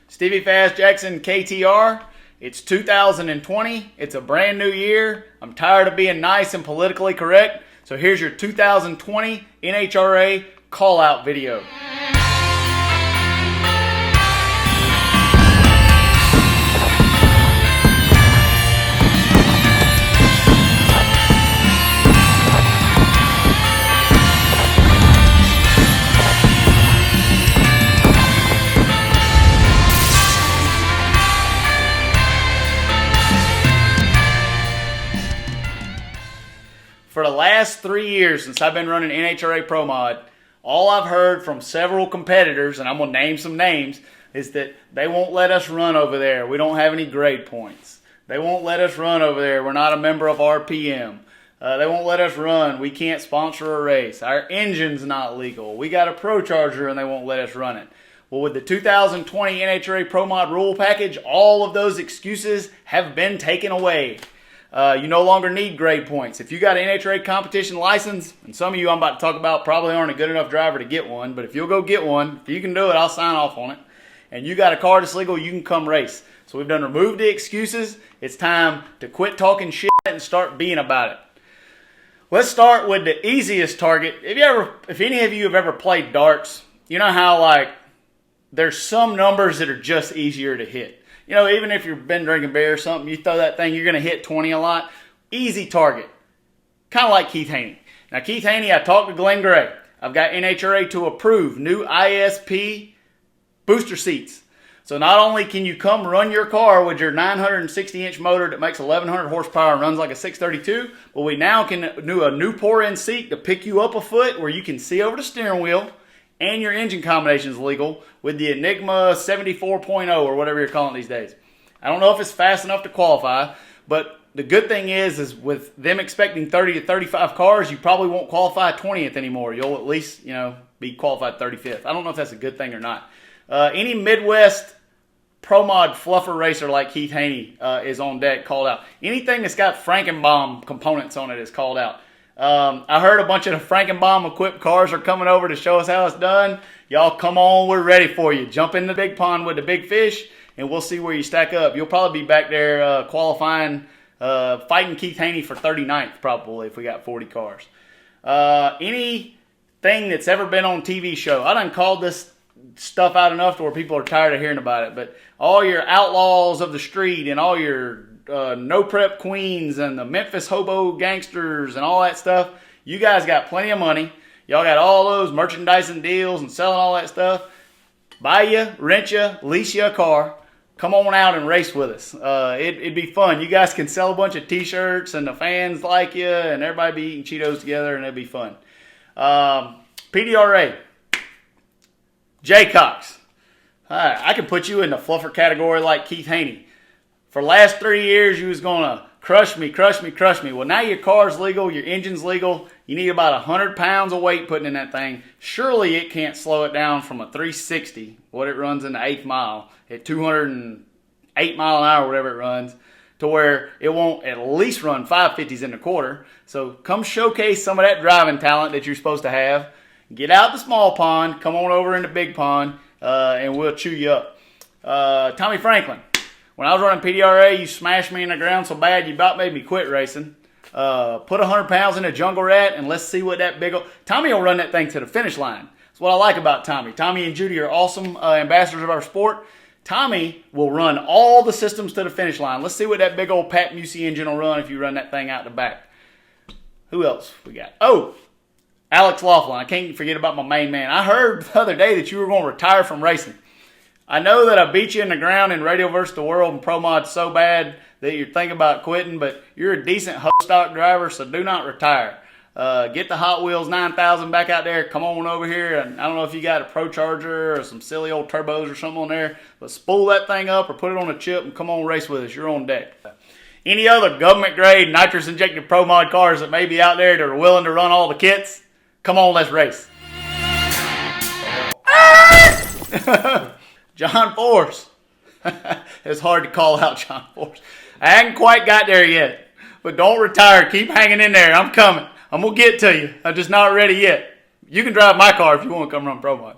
Stevie Fast Jackson KTR. It's 2020. It's a brand new year. I'm tired of being nice and politically correct. So here's your 2020 NHRA call-out video. For the last 3 years since I've been running NHRA Pro Mod, all I've heard from several competitors, and I'm going to name some names, is that they won't let us run over there. We don't have any grade points. They won't let us run over there. We're not a member of RPM. They won't let us run. We can't sponsor a race. Our engine's not legal. We got a Pro Charger and they won't let us run it. Well, with the 2020 NHRA Pro Mod rule package, all of those excuses have been taken away. You no longer need grade points. If you got an NHRA competition license, and some of you I'm about to talk about probably aren't a good enough driver to get one, but if you'll go get one, if you can do it, I'll sign off on it. And you got a car that's legal, you can come race. So we've done removed the excuses. It's time to quit talking shit and start being about it. Let's start with the easiest target. If any of you have ever played darts, you know how there's some numbers that are just easier to hit. You know, even if you've been drinking beer or something, you throw that thing, you're going to hit 20 a lot. Easy target. Kind of like Keith Haney. Now, Keith Haney, I talked to Glenn Gray. I've got NHRA to approve new ISP booster seats. So not only can you come run your car with your 960-inch motor that makes 1,100 horsepower and runs like a 632, but we now can do a new pour-in seat to pick you up a foot where you can see over the steering wheel, and your engine combination is legal with the Enigma 74.0 or whatever you're calling it these days. I don't know if it's fast enough to qualify, but the good thing is with them expecting 30 to 35 cars, you probably won't qualify 20th anymore. You'll at least, be qualified 35th. I don't know if that's a good thing or not. Any Midwest Pro Mod fluffer racer like Keith Haney is on deck, called out. Anything that's got Frankenbaum components on it is called out. I heard a bunch of the Frankenbaum equipped cars are coming over to show us how it's done. Y'all come on, we're ready for you. Jump in the big pond with the big fish, and we'll see where you stack up. You'll probably be back there qualifying, fighting Keith Haney for 39th probably if we got 40 cars. Anything that's ever been on TV show, I done called this stuff out enough to where people are tired of hearing about it, but all your outlaws of the street and all your no prep queens and the Memphis hobo gangsters and all that stuff, you guys got plenty of money. Y'all got all those merchandising deals and selling all that stuff. Buy you, rent you, lease you a car. Come on out and race with us. It'd be fun. You guys can sell a bunch of t-shirts and the fans like you and everybody be eating Cheetos together and it'd be fun. PDRA. Jaycox. I can put you in the fluffer category like Keith Haney. For the last 3 years, you was going to crush me. Well, now your car's legal, your engine's legal. You need about 100 pounds of weight putting in that thing. Surely it can't slow it down from a 360, what it runs in the 8th mile, at 208 mile an hour, whatever it runs, to where it won't at least run 550s in the quarter. So come showcase some of that driving talent that you're supposed to have. Get out the small pond, come on over in the big pond, and we'll chew you up. Tommy Franklin. When I was running PDRA, you smashed me in the ground so bad you about made me quit racing. Put 100 pounds in a jungle rat and let's see what that big old... Tommy will run that thing to the finish line. That's what I like about Tommy. Tommy and Judy are awesome ambassadors of our sport. Tommy will run all the systems to the finish line. Let's see what that big old Pat Musey engine will run if you run that thing out the back. Who else we got? Oh, Alex Laughlin. I can't forget about my main man. I heard the other day that you were going to retire from racing. I know that I beat you in the ground in Radio vs. the World and Pro Mod so bad that you're thinking about quitting, but you're a decent stock driver, so do not retire. Get the Hot Wheels 9000 back out there. Come on over here. And I don't know if you got a Pro Charger or some silly old turbos or something on there, but spool that thing up or put it on a chip and come on race with us. You're on deck. Any other government grade nitrous injected Pro Mod cars that may be out there that are willing to run all the kits, come on, let's race. John Force. It's hard to call out John Force. I hadn't quite got there yet. But don't retire. Keep hanging in there. I'm coming. I'm going to get to you. I'm just not ready yet. You can drive my car if you want to come run Pro Mod.